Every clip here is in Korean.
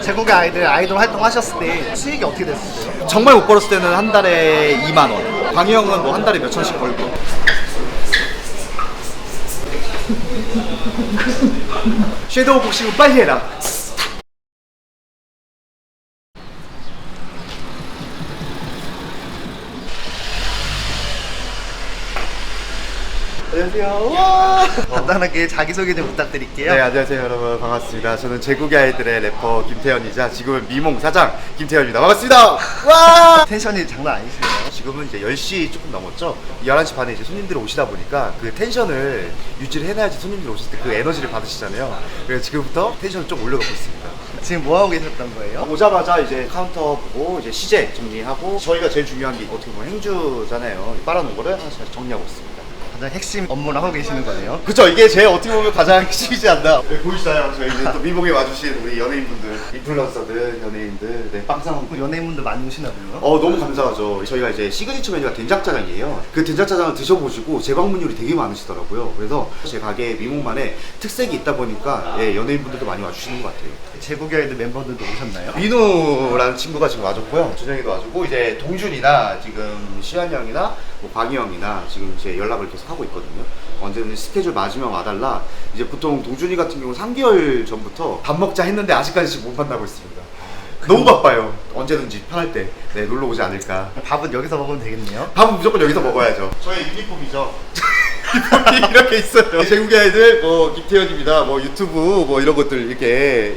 제국의 아이돌 활동하셨을 때 수익이 어떻게 됐어요? 정말 못 벌었을 때는 한 달에 2만 원. 광희 형은 뭐 한 달에 몇 천씩 벌고. 섀도우 복싱은 빨리 해라. 안녕하세요. 와. 간단하게 자기소개 좀 부탁드릴게요. 네, 안녕하세요 여러분, 반갑습니다. 저는 제국의 아이들의 래퍼 김태현이자 지금은 미몽 사장 김태현입니다. 반갑습니다. 와! 텐션이 장난 아니시네요. 지금은 이제 10시 조금 넘었죠. 11시 반에 이제 손님들이 오시다 보니까 그 텐션을 유지를 해놔야지 손님들이 오실 때 그 에너지를 받으시잖아요. 그래서 지금부터 텐션을 좀 올려놓고 있습니다. 지금 뭐 하고 계셨던 거예요? 오자마자 이제 카운터 보고 이제 시제 정리하고, 저희가 제일 중요한 게 어떻게 보면 행주잖아요. 빨아놓은 거를 하나씩 정리하고 있습니다. 가장 핵심 업무를 하고 계시는 거네요. 그쵸, 이게 제 어떻게 보면 가장 핵심이지 않나. 네, 보이시나요? 저희 이제 또 미국에 와주신 우리 연예인분들, 인플루언서들, 연예인들, 네, 빵상. 연예인분들 많이 오시나 보요. 너무 감사하죠. 저희가 이제 시그니처 메뉴가 된장짜장이에요. 그 된장짜장을 드셔보시고 재방문율이 되게 많으시더라고요. 그래서 제 가게에 미국만의 특색이 있다 보니까 예, 연예인분들도 많이 와주시는 것 같아요. 제국의 아이들 멤버들도 오셨나요? 민우라는 친구가 지금 와줬고요. 준영이도 와주고, 이제 동준이나 지금 시환이 형이나 뭐 광희 형이나 지금 이제 연락을 계속 하고 있거든요. 언제든 스케줄 맞으면 와달라. 이제 보통 동준이 같은 경우 3개월 전부터 밥 먹자 했는데 아직까지 지금 못 만나고 있습니다. 너무 바빠요. 언제든지 편할 때 네, 놀러 오지 않을까. 밥은 여기서 먹으면 되겠네요. 밥은 무조건 여기서 먹어야죠. 저의 유니폼이죠. 유니폼이 이렇게 있어요. 제국의 아이들 뭐 김태현입니다. 뭐 유튜브 뭐 이런 것들 이렇게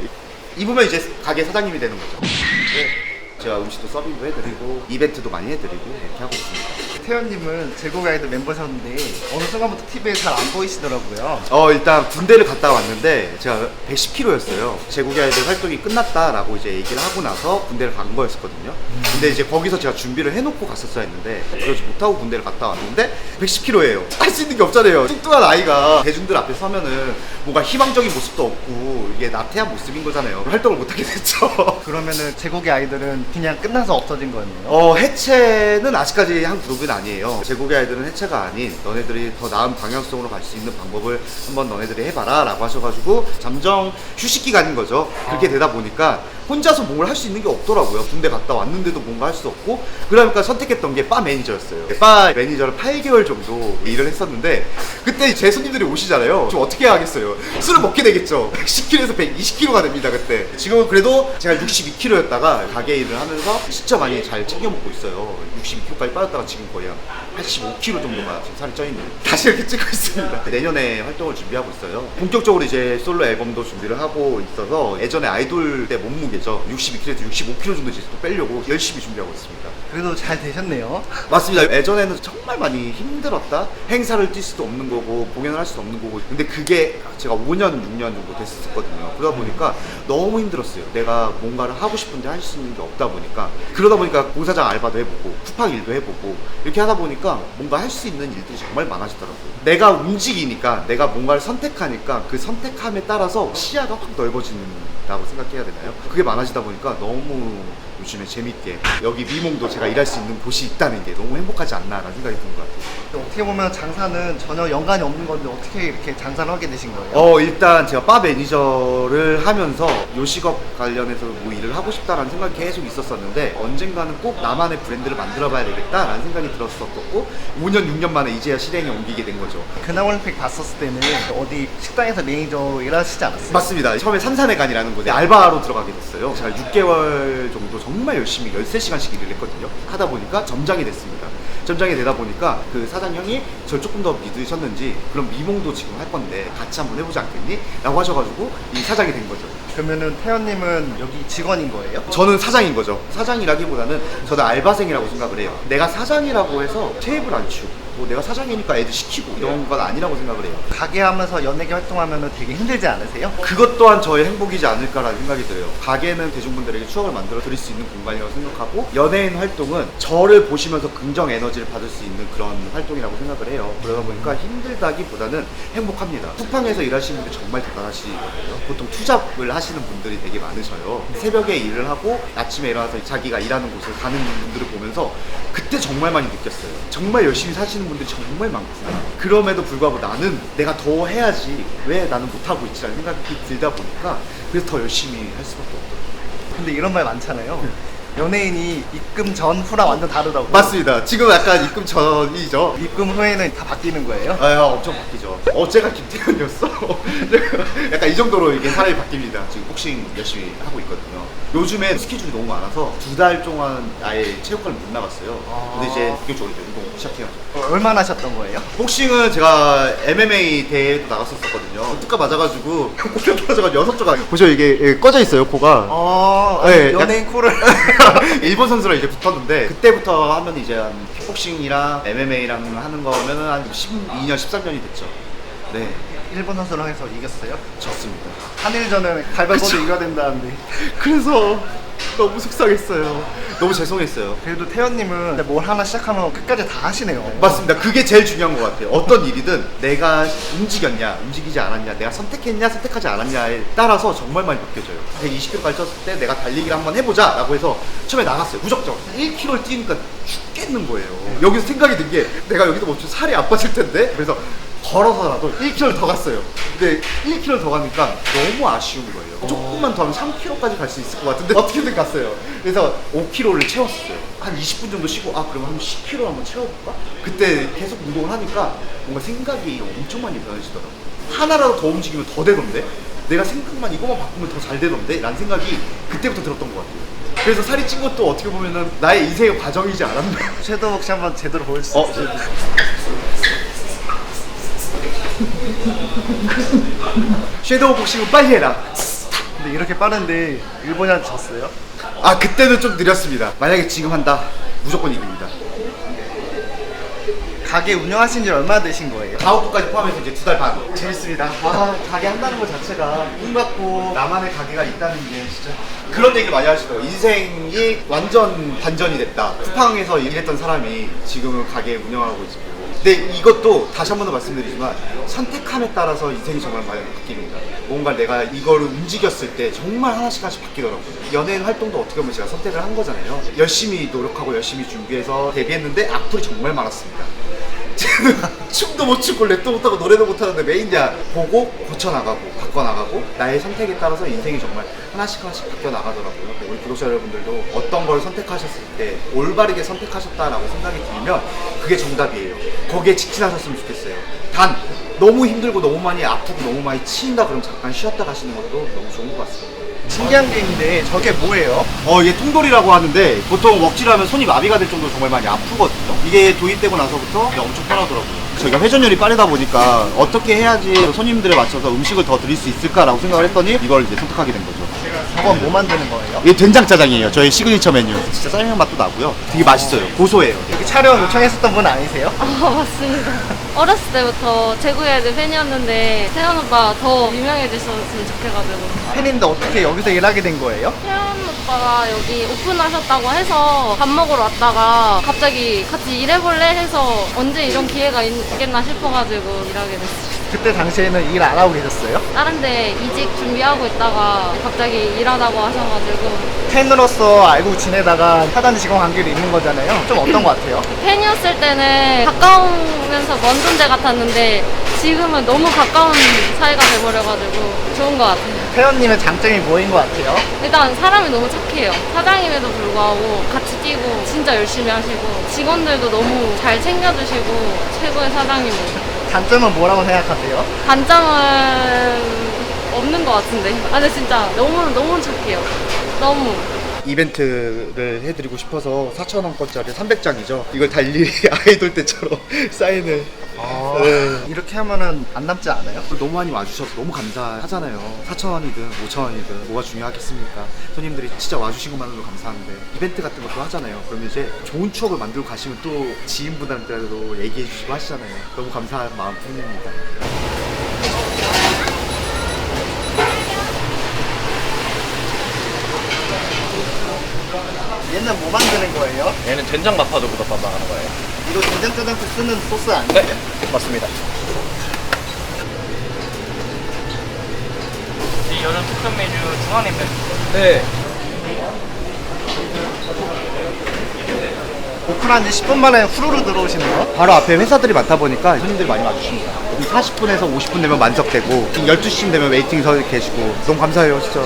입으면 이제 가게 사장님이 되는 거죠. 네. 제가 음식도 서빙도 해드리고 이벤트도 많이 해드리고 이렇게 하고 있습니다. 태연님은 제국의 아이들 멤버셨는데 어느 순간부터 TV에 잘 안 보이시더라고요. 일단 군대를 갔다 왔는데 제가 110kg였어요. 제국의 아이들 활동이 끝났다라고 이제 얘기를 하고 나서 군대를 간 거였거든요. 근데 이제 거기서 제가 준비를 해놓고 갔었어야 했는데 그러지 못하고 군대를 갔다 왔는데 110kg예요. 할 수 있는 게 없잖아요. 뚱뚱한 아이가 대중들 앞에 서면은 뭔가 희망적인 모습도 없고 이게 나태한 모습인 거잖아요. 활동을 못하게 됐죠. 그러면은 제국의 아이들은 그냥 끝나서 없어진 거였네요. 해체는 아직까지 한 그룹은 아니에요. 제국의 아이들은 해체가 아닌, 너네들이 더 나은 방향성으로 갈 수 있는 방법을 한번 너네들이 해봐라 라고 하셔가지고 잠정 휴식 기간인 거죠. 그렇게 되다 보니까 혼자서 뭘 할 수 있는 게 없더라고요. 군대 갔다 왔는데도 뭔가 할 수 없고, 그러니까 선택했던 게 바 매니저였어요. 바 매니저를 8개월 정도 일을 했었는데, 그때 제 손님들이 오시잖아요. 좀 어떻게 하겠어요. 술을 먹게 되겠죠. 10kg에서 120kg가 됩니다 그때. 지금은 그래도 제가 62kg였다가 가게 일을 하면서 진짜 많이 잘 챙겨 먹고 있어요. 62kg까지 빠졌다가 지금 거의 한 85kg 정도가 지금 살이 쪄있는, 다시 이렇게 찌고 있습니다. 내년에 활동을 준비하고 있어요. 본격적으로 이제 솔로 앨범도 준비를 하고 있어서, 예전에 아이돌 때 몸무게죠, 62kg에서 65kg 정도 이제 또 빼려고 열심히 준비하고 있습니다. 그래도 잘 되셨네요. 맞습니다. 예전에는 정말 많이 힘들었다. 행사를 뛸 수도 없는 거고 공연을 할 수도 없는 거고. 근데 그게 제가 5년, 6년 정도 됐었거든요. 그러다 보니까 너무 힘들었어요. 내가 뭔가를 하고 싶은데 할 수 있는 게 없다 보니까. 그러다 보니까 공사장 알바도 해보고 쿠팡 일도 해보고 이렇게 하다 보니까 뭔가 할 수 있는 일들이 정말 많아지더라고요. 내가 움직이니까, 내가 뭔가를 선택하니까 그 선택함에 따라서 시야가 확 넓어진다고 생각해야 되나요? 그게 많아지다 보니까 너무 요즘에 재밌게, 여기 미몽도 제가 일할 수 있는 곳이 있다는 게 너무 행복하지 않나라는 생각이 드는 것 같아요. 어떻게 보면 장사는 전혀 연관이 없는 건데 어떻게 이렇게 장사를 하게 되신 거예요? 일단 제가 바 매니저를 하면서 요식업 관련해서 뭐 일을 하고 싶다라는 생각이 계속 있었었는데, 언젠가는 꼭 나만의 브랜드를 만들어 봐야 되겠다라는 생각이 들었었고, 5년, 6년 만에 이제야 실행에 옮기게 된 거죠. 근황올림픽 봤었을 때는 어디 식당에서 매니저 일하시지 않았어요? 맞습니다. 처음에 산산해간이라는 곳에 알바로 들어가게 됐어요. 제가 6개월 정도 정말 열심히 13시간씩 일을 했거든요. 하다 보니까 점장이 됐습니다. 점장이 되다 보니까 그 사장 형이 저를 조금 더 믿으셨는지, 그럼 미몽도 지금 할 건데 같이 한번 해보지 않겠니? 라고 하셔가지고 이 사장이 된 거죠. 그러면은 태연님은 여기 직원인 거예요? 저는 사장인 거죠. 사장이라기보다는 저는 알바생이라고 생각을 해요. 내가 사장이라고 해서 테이블 안 치우고, 뭐 내가 사장이니까 애들 시키고 이런 건 아니라고 생각을 해요. 가게 하면서 연예계 활동하면 되게 힘들지 않으세요? 그것 또한 저의 행복이지 않을까라는 생각이 들어요. 가게는 대중분들에게 추억을 만들어 드릴 수 있는 공간이라고 생각하고, 연예인 활동은 저를 보시면서 긍정 에너지를 받을 수 있는 그런 활동이라고 생각을 해요. 그러다 보니까 힘들다기보다는 행복합니다. 쿠팡에서 일하시는 분들 정말 대단하시거든요. 보통 투잡을 하시는 분들이 되게 많으셔요. 새벽에 일을 하고 아침에 일어나서 자기가 일하는 곳을 가는 분들을 보면서 그때 정말 많이 느꼈어요. 정말 열심히 사시는 분들이 정말 많구나. 그럼에도 불구하고 나는 내가 더 해야지 왜 나는 못하고 있지라는 생각이 들다 보니까, 그래서 더 열심히 할 수밖에 없더라고요. 근데 이런 말 많잖아요. 연예인이 입금 전 후랑 완전 다르다고. 맞습니다. 지금 약간 입금 전이죠. 입금 후에는 다 바뀌는 거예요? 아, 엄청 바뀌죠. 어제가 김태현이었어. 약간 이 정도로 이게 사람이 바뀝니다. 지금 복싱 열심히 하고 있거든요. 요즘에 스케줄이 너무 많아서 2달 동안 아예 체육관을 못 나갔어요. 근데 이제 본격적으로 이제 운동 시작해야죠. 얼마나 하셨던 거예요? 복싱은 제가 MMA 대회도 나갔었거든요. 뚜까 맞아가지고 코가 떨어져가지고 6조각. 보셔 이게 꺼져 있어요, 코가. 네, 연예인 코를. 일본 선수랑 이제 붙었는데 그때부터 하면 이제 한 킥복싱이랑 MMA랑 하는 거면은 한 12년, 13년이 됐죠. 네, 일본 선수랑 해서 이겼어요? 졌습니다. 한일전은 갈발보도 이겨야 된다는데. 그래서 너무 속상했어요. 너무 죄송했어요. 그래도 태연님은 뭘 하나 시작하면 끝까지 다 하시네요. 맞습니다. 그게 제일 중요한 것 같아요. 어떤 일이든 내가 움직였냐, 움직이지 않았냐, 내가 선택했냐, 선택하지 않았냐에 따라서 정말 많이 바뀌어져요. 120kg까지 쪘을 때 내가 달리기를 한번 해보자 라고 해서 처음에 나갔어요. 무적적 1kg를 뛰니까 죽겠는 거예요. 여기서 생각이 든 게 내가 여기서 멈추면 살이 안 빠질 텐데, 그래서 걸어서라도 1kg를 더 갔어요. 근데 1kg 더 가니까 너무 아쉬운 거예요. 조금만 더 하면 3kg까지 갈 수 있을 것 같은데 어떻게든 갔어요. 그래서 5kg를 채웠어요. 한 20분 정도 쉬고, 아 그럼 한 10kg 한번 채워볼까? 그때 계속 운동을 하니까 뭔가 생각이 엄청 많이 변해지더라고요. 하나라도 더 움직이면 더 되던데? 내가 생각만 이거만 바꾸면 더 잘 되던데? 라는 생각이 그때부터 들었던 것 같아요. 그래서 살이 찐 것도 어떻게 보면은 나의 인생의 과정이지 않았나. 섀도우 복싱 한번 제대로 보여주세요. 섀도우 복싱은 빨리 해라. 근데 이렇게 빠른데 일본이한테 졌어요? 아, 그때는 좀 느렸습니다. 만약에 지금 한다, 무조건 이깁니다. 가게 운영하신 지 얼마나 되신 거예요? 가옥부까지 포함해서 이제 2달 반. 재밌습니다. 아, 가게 한다는 것 자체가 꿈 같고 나만의 가게가 있다는 게 진짜 그런 얘기를 많이 하시더라고요. 인생이 완전 반전이 됐다. 쿠팡에서 일했던 사람이 지금은 가게 운영하고 있고. 근데 이것도 다시 한 번 더 말씀드리지만 선택함에 따라서 인생이 정말 많이 바뀝니다. 뭔가 내가 이걸 움직였을 때 정말 하나씩 바뀌더라고요. 연예인 활동도 어떻게 보면 제가 선택을 한 거잖아요. 열심히 노력하고 열심히 준비해서 데뷔했는데 악플이 정말 많았습니다. 춤도 못 추고 랩도 못하고 노래도 못하는데 왜 있냐 보고 고쳐나가고 바꿔나가고 나의 선택에 따라서 인생이 정말 하나씩 바뀌어 나가더라고요. 우리 구독자 여러분들도 어떤 걸 선택하셨을 때 올바르게 선택하셨다라고 생각이 들면 그게 정답이에요. 거기에 직진하셨으면 좋겠어요. 단 너무 힘들고 너무 많이 아프고 너무 많이 치인다 그럼 잠깐 쉬었다 가시는 것도 너무 좋은 것 같습니다. 신기한 게 있는데 저게 뭐예요? 이게 통돌이라고 하는데 보통 웍질하면 손이 마비가 될 정도로 정말 많이 아프거든요. 이게 도입되고 나서부터 이제 엄청 편하더라고요. 저희가 회전율이 빠르다 보니까 어떻게 해야지 손님들에 맞춰서 음식을 더 드릴 수 있을까라고 생각을 했더니 이걸 이제 선택하게 된 거죠. 저건 뭐 만드는 거예요? 이게 된장짜장이에요. 저희 시그니처 메뉴. 진짜 짜장면 맛도 나고요. 되게 맛있어요. 고소해요. 여기 촬영 요청했었던 분 아니세요? 맞습니다. 어렸을 때부터 제구야이드 팬이었는데 태연 오빠 더 유명해지셨으면 좋겠가지고 팬인데 어떻게 여기서 일하게 된 거예요? 태연 오빠가 여기 오픈하셨다고 해서 밥 먹으러 왔다가 갑자기 같이 일해볼래 해서 언제 이런 기회가 있겠나 싶어가지고 일하게 됐어요. 그때 당시에는 일 안 하고 계셨어요? 다른 데 이직 준비하고 있다가 갑자기 일하다고 하셔가지고 팬으로서 알고 지내다가 사단 직원 관계로 있는 거잖아요. 좀 어떤 거 같아요? 팬이었을 때는 가까우면서 먼 존재 같았는데 지금은 너무 가까운 사이가 돼버려가지고 좋은 것 같아요. 태연님의 장점이 뭐인 것 같아요? 일단 사람이 너무 착해요. 사장님에도 불구하고 같이 뛰고 진짜 열심히 하시고 직원들도 너무 잘 챙겨주시고 최고의 사장님이에요. 단점은 뭐라고 생각하세요? 단점은 없는 것 같은데. 근데 진짜 너무 착해요. 너무. 이벤트를 해드리고 싶어서 4,000원권짜리 300장이죠. 이걸 달리 아이돌 때처럼 사인을. 네. 이렇게 하면은 안 남지 않아요? 너무 많이 와주셔서 너무 감사하잖아요. 4,000원이든 5,000원이든 뭐가 중요하겠습니까? 손님들이 진짜 와주신 것만으로도 감사한데 이벤트 같은 것도 하잖아요. 그러면 이제 좋은 추억을 만들고 가시면 또 지인분들한테도 얘기해 주시고 하시잖아요. 너무 감사한 마음 뿐입니다. 얘는 뭐 만드는 거예요? 얘는 된장 마파도 묻어밥 나가는 거예요. 이거 된장짜장 쓰는 소스 아니에요? 네, 맞습니다. 이 여름 특별 메뉴 중앙냉면. 네. 오픈한 지 10분 만에 후루루 들어오시는 거? 바로 앞에 회사들이 많다 보니까 손님들이 많이 와주십니다. 40분에서 50분 되면 만석되고 12시쯤 되면 웨이팅 서 계시고 너무 감사해요 진짜.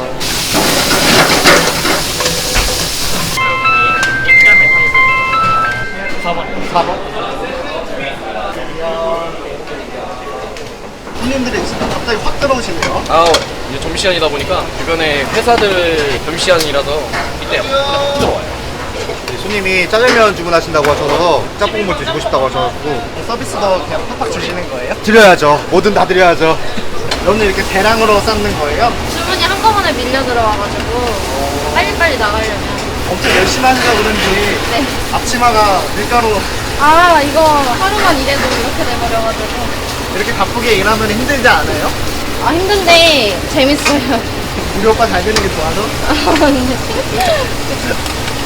범시안이다 보니까 주변에 회사들 범시안이라서 이때 들어와요. 손님이 짜장면 주문하신다고 하셔서 짬뽕물 드시고 싶다고 하셔가지고 서비스도 그냥 팍팍 주시는 거예요? 드려야죠. 뭐든 다 드려야죠. 오늘 이렇게 대량으로 쌓는 거예요? 주문이 한꺼번에 밀려 들어와가지고 빨리빨리 나가려면. 엄청 열심히 하시다 그런지 네. 앞치마가 밀가루 아, 이거 하루만 일해도 이렇게 돼버려가지고. 이렇게 바쁘게 일하면 힘들지 않아요? 아, 힘든데 재밌어요. 우리 오빠 잘 되는 게 좋아서?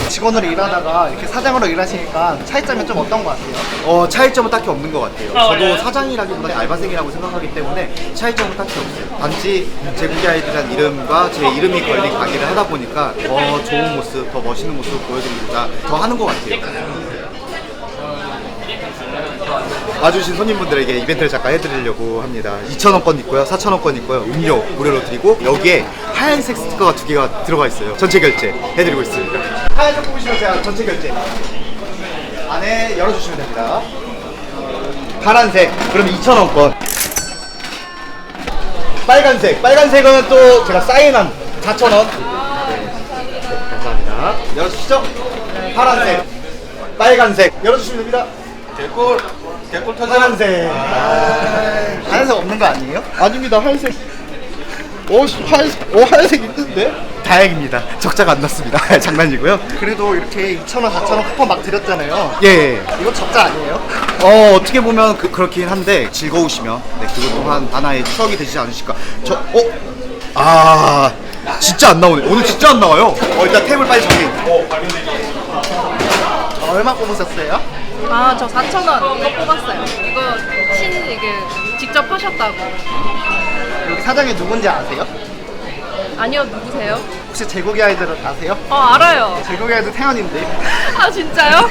직원으로 일하다가 이렇게 사장으로 일하시니까 차이점이 좀 어떤 것 같아요? 차이점은 딱히 없는 것 같아요. 저도 사장이라기보다 알바생이라고 생각하기 때문에 차이점은 딱히 없어요. 단지 제국의 아이들이라는 이름과 제 이름이 걸린 가게를 하다 보니까 더 좋은 모습, 더 멋있는 모습을 보여드리고자 더 하는 것 같아요. 와주신 손님분들에게 이벤트를 잠깐 해드리려고 합니다. 2,000원권 있고요, 4,000원권 있고요, 음료 무료로 드리고 여기에 하얀색 스티커가 2개가 들어가 있어요. 전체 결제 해드리고 있습니다. 하얀색 뽑으시면 제가 전체 결제 안에 열어주시면 됩니다. 파란색 그럼 2,000원권, 빨간색은 또 제가 사인한 4,000원. 네, 감사합니다. 열어주시죠. 파란색, 빨간색 열어주시면 됩니다. 개꿀 파란색. 하얀색 없는 거 아니에요? 아닙니다. 하얀색. 하얀색 있는데? 다행입니다. 적자가 안 났습니다. 장난이고요. 그래도 이렇게 2,000원, 4,000원 쿠폰 막 드렸잖아요. 예. 이거 적자 아니에요? 어떻게 보면 그렇긴 한데 즐거우시면 네, 그것 또한 하나의 추억이 되지 않으실까. 진짜 안 나오네. 오늘 진짜 안 나와요. 일단 탭을 빨리 정리. 얼마 뽑으셨어요? 아, 저 4,000원 이거 뽑았어요. 이거 이게 직접 하셨다고. 여기 사장이 누군지 아세요? 아니요, 누구세요? 혹시 제국의 아이들을 아세요? 알아요. 제국의 아이들 태연인데. 아, 진짜요?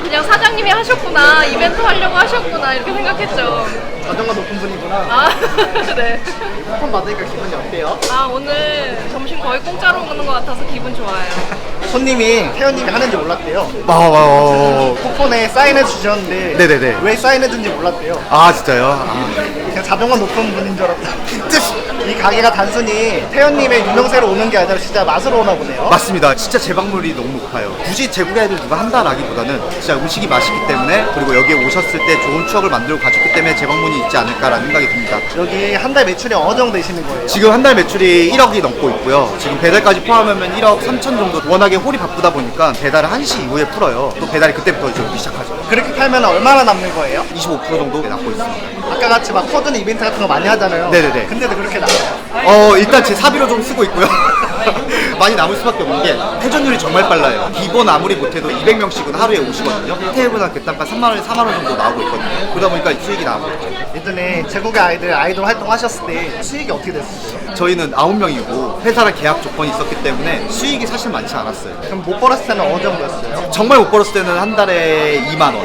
그냥 사장님이 하셨구나, 이벤트 하려고 하셨구나 이렇게 생각했죠. 자존감 높은 분이구나. 아, 네. 쿠폰 받으니까 기분이 어때요? 아, 오늘 점심 거의 공짜로 먹는 것 같아서 기분 좋아요. 손님이 태연님이 하는지 몰랐대요. 쿠폰에 사인해 주셨는데 네네네. 왜 사인해 준지 몰랐대요. 아 진짜요? 그냥 자존감 높은 분인 줄 알았다. 이 가게가 단순히 태연님의 유명세로 오는 게 아니라 진짜 맛으로 오나 보네요. 맞습니다. 진짜 재방문이 너무 높아요. 굳이 제국의 아이들 누가 한다라기보다는 진짜 음식이 맛있기 때문에, 그리고 여기에 오셨을 때 좋은 추억을 만들고 가셨기 때문에 재방문이 있지 않을까라는 생각이 듭니다. 여기 한 달 매출이 어느 정도 되시는 거예요? 지금 한 달 매출이 1억이 넘고 있고요. 지금 배달까지 포함하면 1억 3천 정도. 워낙에 홀이 바쁘다 보니까 배달을 1시 이후에 풀어요. 또 배달이 그때부터 이제 오기 시작하죠. 그렇게 팔면 얼마나 남는 거예요? 25% 정도 남고 있습니다. 아까 같이 막 퍼주는 이벤트 같은 거 많이 하잖아요. 네네네. 근데도 그렇게 나와요? 일단 제 사비로 좀 쓰고 있고요. 많이 남을 수밖에 없는 게 회전율이 정말 빨라요. 기본 아무리 못해도 200명씩은 하루에 오시거든요. 테이블이나 객단가 3만원, 4만원 정도 나오고 있거든요. 그러다 보니까 수익이 나오고 있죠. 예전에 제국의 아이돌 활동하셨을 때 수익이 어떻게 됐어요? 저희는 9명이고 회사랑 계약 조건이 있었기 때문에 수익이 사실 많지 않았어요. 그럼 못 벌었을 때는 어느 정도였어요? 정말 못 벌었을 때는 한 달에 2만 원.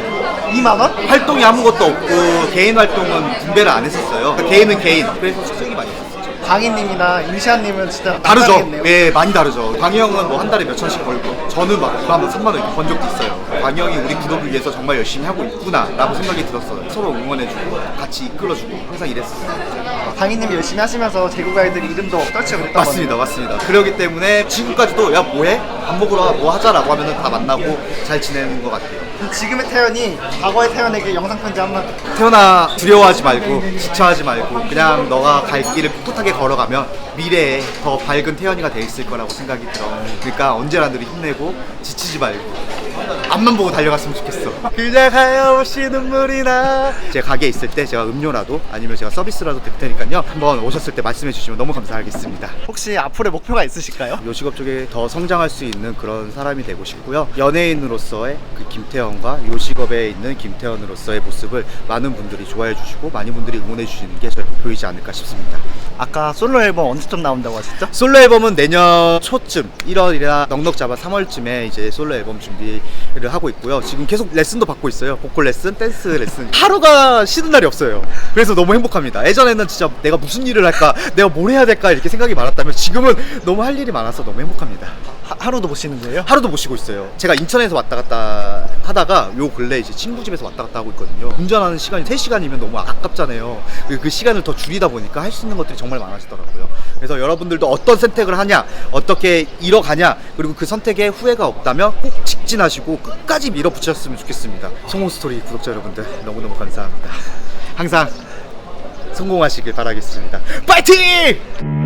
2만 원? 활동이 아무것도 없고 개인 활동은 분배를 안 했었어요. 개인은 개인. 그래서 수익이 많이 있었어요. 광희님이나 임시한님은 진짜 다르죠. 남다르겠네요. 예, 많이 다르죠. 광희 형은 뭐 한 달에 몇 천씩 벌고 저는 막 그러면 3만 원 이렇게 번 적도 있어요. 광희 형이 우리 구독을 위해서 정말 열심히 하고 있구나라고 생각이 들었어요. 서로 응원해주고 같이 이끌어주고 항상 이랬어요. 광희님이 열심히 하시면서 제국의 아이들 이름도 떨치고 그랬던 맞습니다, 맞습니다. 그러기 때문에 지금까지도 야 뭐해? 밥 먹으러 뭐 하자라고 하면은 다 만나고 잘 지내는 것 같아요. 그럼 지금의 태연이 과거의 태연에게 영상 편지 한번. 태어나 두려워하지 말고 지쳐하지 말고 그냥 너가 갈 길을 꿋꿋하게 걸어가면 미래에 더 밝은 태연이가 돼 있을 거라고 생각이 들어. 그러니까 언제나 늘 힘내고 지치지 말고 앞만 보고 달려갔으면 좋겠어. 그냥 하염없이 눈물이 나. 제가 가게에 있을 때 제가 음료라도 아니면 제가 서비스라도 드릴 테니까요. 한번 오셨을 때 말씀해 주시면 너무 감사하겠습니다. 혹시 앞으로의 목표가 있으실까요? 요식업 쪽에 더 성장할 수 있는 그런 사람이 되고 싶고요. 연예인으로서의 그 김태현과 요식업에 있는 김태현으로서의 모습을 많은 분들이 좋아해 주시고 많은 분들이 응원해 주시는 게 저의 목표이지 않을까 싶습니다. 아까 솔로 앨범 언제쯤 나온다고 하셨죠? 솔로 앨범은 내년 초쯤 1월이나 넉넉 잡아 3월쯤에 이제 솔로 앨범 준비를 하고 있고요. 지금 계속 레슨도 받고 있어요. 보컬 레슨, 댄스 레슨. 하루가 쉬는 날이 없어요. 그래서 너무 행복합니다. 예전에는 진짜 내가 무슨 일을 할까, 내가 뭘 해야 될까 이렇게 생각이 많았다면 지금은 너무 할 일이 많아서 너무 행복합니다. 하루도 못 쉬는 거예요? 하루도 못 쉬고 있어요. 제가 인천에서 왔다 갔다 하다가 요 근래 이제 친구 집에서 왔다 갔다 하고 있거든요. 운전하는 시간이 3시간이면 너무 아깝잖아요. 그 시간을 더 줄이다 보니까 할 수 있는 것들이 정말 많아지더라고요. 그래서 여러분들도 어떤 선택을 하냐, 어떻게 이뤄가냐, 그리고 그 선택에 후회가 없다면 꼭 직진하시고 끝까지 밀어붙였으면 좋겠습니다. 성공스토리 구독자 여러분들 너무너무 감사합니다. 항상 성공하시길 바라겠습니다. 파이팅!